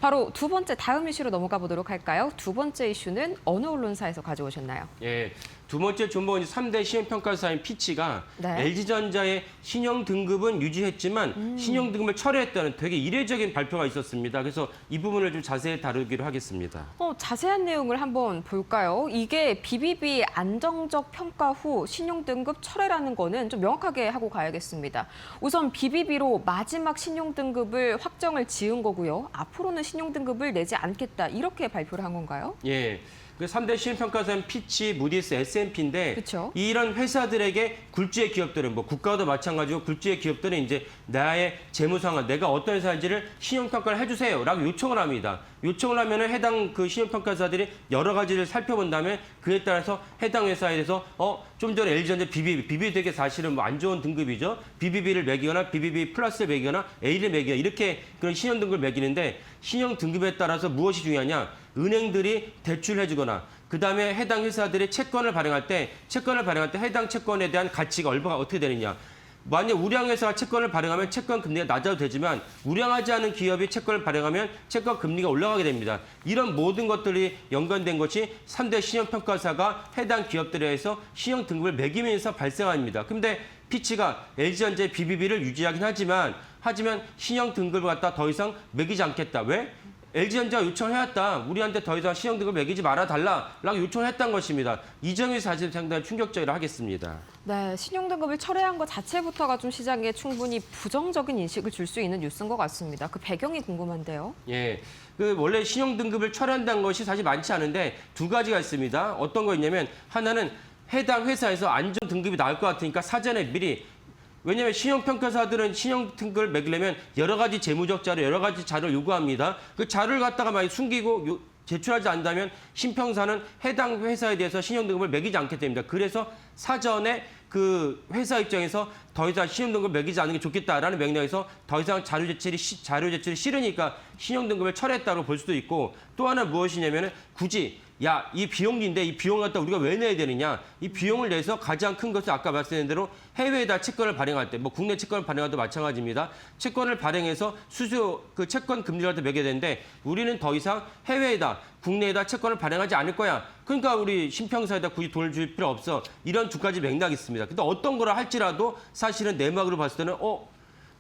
바로 두 번째 다음 이슈로 넘어가 보도록 할까요? 두 번째 이슈는 어느 언론사에서 가져오셨나요? 예, 두 번째 존버는 3대 신용평가사인 피치가 네. LG전자의 신용 등급은 유지했지만 신용 등급을 철회했다는 되게 이례적인 발표가 있었습니다. 그래서 이 부분을 좀 자세히 다루기로 하겠습니다. 자세한 내용을 한번 볼까요? 이게 BBB 안정적 평가 후 신용 등급 철회라는 거는 좀 명확하게 하고 가야겠습니다. 우선 BBB로 마지막 신용 등급을 확정을 지은 거고요. 앞으로는 신용 등급을 내지 않겠다 이렇게 발표를 한 건가요? 예. 그 3대 신용평가사는 피치, 무디스, S&P인데 그쵸. 이런 회사들에게 굴지의 기업들은 뭐 국가도 마찬가지고 굴지의 기업들은 이제 나의 재무 상황, 내가 어떤 회사인지를 신용평가를 해주세요라고 요청을 합니다. 요청을 하면은 해당 그 신용평가사들이 여러 가지를 살펴본 다음에 그에 따라서 해당 회사에 대해서 좀 전에 LG전자 BBB 되게 사실은 뭐 안 좋은 등급이죠. BBB를 매기거나 BBB 플러스를 매기거나 A를 매기거나 이렇게 그런 신용 등급을 매기는데 신용 등급에 따라서 무엇이 중요하냐? 은행들이 대출해주거나 그다음에 해당 회사들이 채권을 발행할 때 해당 채권에 대한 가치가 얼마가 어떻게 되느냐. 만약 우량 회사가 채권을 발행하면 채권 금리가 낮아도 되지만 우량하지 않은 기업이 채권을 발행하면 채권 금리가 올라가게 됩니다. 이런 모든 것들이 연관된 것이 3대 신용평가사가 해당 기업들에 의해서 신용 등급을 매기면서 발생합니다. 근데 피치가 LG전자의 BBB를 유지하긴 하지만 신용 등급을 갖다 더 이상 매기지 않겠다. 왜? LG전자가 요청해왔다. 우리한테 더 이상 신용 등급을 매기지 말아달라라고 요청을 했던 것입니다. 이 점이 사실 상당히 충격적이라 하겠습니다. 네, 신용 등급을 철회한 것 자체부터가 좀 시장에 충분히 부정적인 인식을 줄 수 있는 뉴스인 것 같습니다. 그 배경이 궁금한데요. 예, 그 원래 신용 등급을 철회한다는 것이 사실 많지 않은데 두 가지가 있습니다. 어떤 거 있냐면 하나는 해당 회사에서 안전 등급이 나올 것 같으니까 사전에 미리 왜냐하면 신용평가사들은 신용 등급을 매기려면 여러 가지 재무적 자료, 여러 가지 자료를 요구합니다. 그 자료를 갖다가 많이 숨기고 제출하지 않는다면 신평사는 해당 회사에 대해서 신용 등급을 매기지 않게 됩니다. 그래서 사전에 그 회사 입장에서 더 이상 신용 등급을 매기지 않는 게 좋겠다라는 맥락에서 더 이상 자료 제출이 싫으니까 신용 등급을 철회했다고 볼 수도 있고 또 하나 무엇이냐면은 굳이 이 비용인데 이 비용을 갖다 우리가 왜 내야 되느냐. 이 비용을 내서 가장 큰 것은 아까 말씀드린 대로 해외에다 채권을 발행할 때, 뭐 국내 채권을 발행할 때도 마찬가지입니다. 채권을 발행해서 그 채권 금리를 갖다 매게 되는데 우리는 더 이상 해외에다, 국내에다 채권을 발행하지 않을 거야. 그러니까 우리 신평사에다 굳이 돈을 줄 필요 없어. 이런 두 가지 맥락이 있습니다. 근데 어떤 거라 할지라도 사실은 내막으로 봤을 때는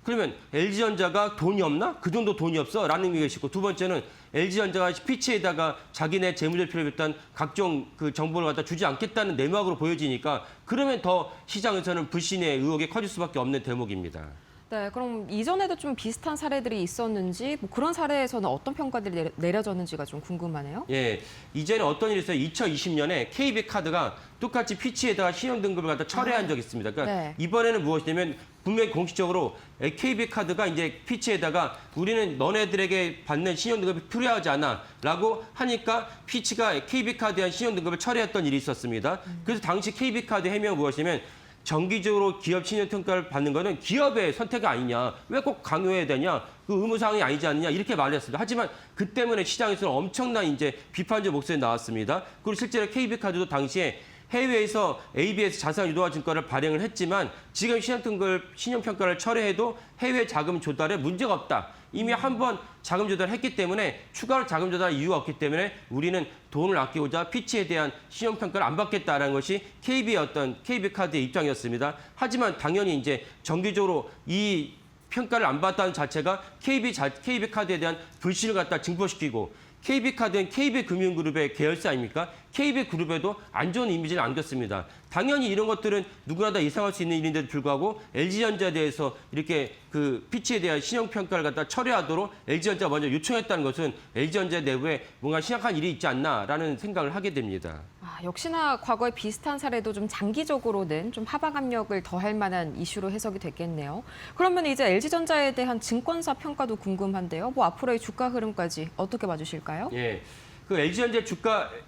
그러면 LG전자가 돈이 없나? 그 정도 돈이 없어? 라는 의미가 있고 두 번째는 LG전자가 피치에다가 자기네 재무제표를 비롯한 각종 그 정보를 갖다 주지 않겠다는 내막으로 보여지니까 그러면 더 시장에서는 불신의 의혹이 커질 수밖에 없는 대목입니다. 네, 그럼 이전에도 좀 비슷한 사례들이 있었는지 뭐 그런 사례에서는 어떤 평가들이 내려졌는지가 좀 궁금하네요. 예, 이전에 어떤 일이 있어요? 2020년에 KB카드가 똑같이 피치에다가 신용 등급을 갖다 철회한 적이 있습니다. 그러니까 네. 이번에는 무엇이냐면 분명히 공식적으로 KB카드가 이제 피치에다가 우리는 너네들에게 받는 신용 등급이 필요하지 않아라고 하니까 피치가 KB카드에 대한 신용 등급을 철회했던 일이 있었습니다. 그래서 당시 KB카드 해명은 무엇이냐면 정기적으로 기업 신용평가를 받는 거는 기업의 선택이 아니냐. 왜 꼭 강요해야 되냐. 그 의무사항이 아니지 않느냐. 이렇게 말했습니다. 하지만 그 때문에 시장에서는 엄청난 이제 비판적 목소리 나왔습니다. 그리고 실제로 KB카드도 당시에 해외에서 ABS 자산유동화증권을 발행을 했지만 지금 신용평가를 철회해도 해외 자금 조달에 문제가 없다. 이미 한 번 자금 조달을 했기 때문에 추가로 자금 조달할 이유가 없기 때문에 우리는 돈을 아끼고자 피치에 대한 신용평가를 안 받겠다라는 것이 KB카드의 입장이었습니다. 하지만 당연히 이제 정기적으로 이 평가를 안 받았다는 자체가 KB카드에 대한 불신을 갖다 증폭시키고 KB카드는 KB금융그룹의 계열사 아닙니까? KB그룹에도 안 좋은 이미지를 안겼습니다. 당연히 이런 것들은 누구나 다 예상할 수 있는 일인데도 불구하고 LG전자에 대해서 이렇게 그 피치에 대한 신용평가를 갖다 철회하도록 LG전자가 먼저 요청했다는 것은 LG전자 내부에 뭔가 심각한 일이 있지 않나라는 생각을 하게 됩니다. 역시나 과거에 비슷한 사례도 좀 장기적으로는 좀 하방 압력을 더할 만한 이슈로 해석이 됐겠네요. 그러면 이제 LG전자에 대한 증권사 평가도 궁금한데요. 뭐 앞으로의 주가 흐름까지 어떻게 봐주실까요? 예. 그 LG전자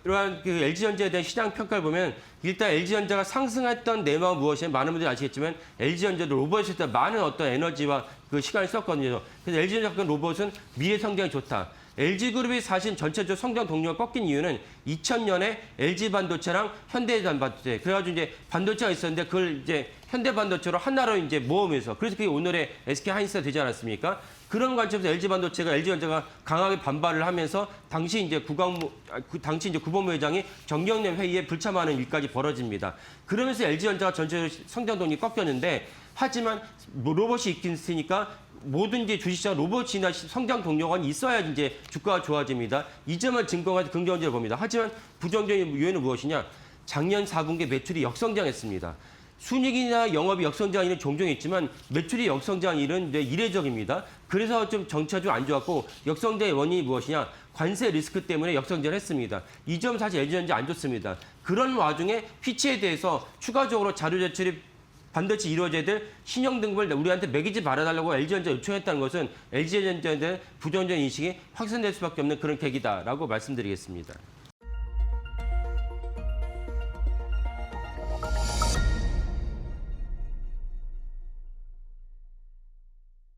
이러한 그 LG전자에 대한 시장 평가를 보면 일단 LG전자가 상승했던 내막은 무엇이냐면 많은 분들이 아시겠지만 LG전자도 로봇에 대한 많은 어떤 에너지와 그 시간을 썼거든요. 그래서 LG전자 로봇은 미래 성장이 좋다. LG그룹이 사실 전체적 성장 동력이 꺾인 이유는 2000년에 LG반도체랑 현대반도체 그래가지고 이제 반도체가 있었는데 그걸 이제 현대반도체로 하나로 이제 모으면서 그래서 그게 오늘의 SK하이닉스가 되지 않았습니까? 그런 관점에서 LG전자가 강하게 반발을 하면서 당시 이제 구본부 회장이 정경련 회의에 불참하는 일까지 벌어집니다. 그러면서 LG전자가 전체적으로 성장 동력이 꺾였는데 하지만 로봇이 있긴 있으니까 뭐든지 주식시장 로봇이나 성장 동력은 있어야 이제 주가가 좋아집니다. 이 점을 증거한 긍정적으로 봅니다. 하지만 부정적인 요인은 무엇이냐? 작년 4분기 매출이 역성장했습니다. 순이익이나 영업이 역성장한 일은 종종 있지만 매출이 역성장한 일은 이제 이례적입니다. 그래서 좀 정치가 좀 안 좋았고 역성장의 원인이 무엇이냐? 관세 리스크 때문에 역성장을 했습니다. 이 점 사실 LG전자 안 좋습니다. 그런 와중에 피치에 대해서 추가적으로 자료 제출이 반드시 이루어져야 될 신용 등급을 우리한테 매기지 말아달라고 LG전자 요청했다는 것은 LG전자에 대한 부정적인 인식이 확산될 수밖에 없는 그런 계기다라고 말씀드리겠습니다.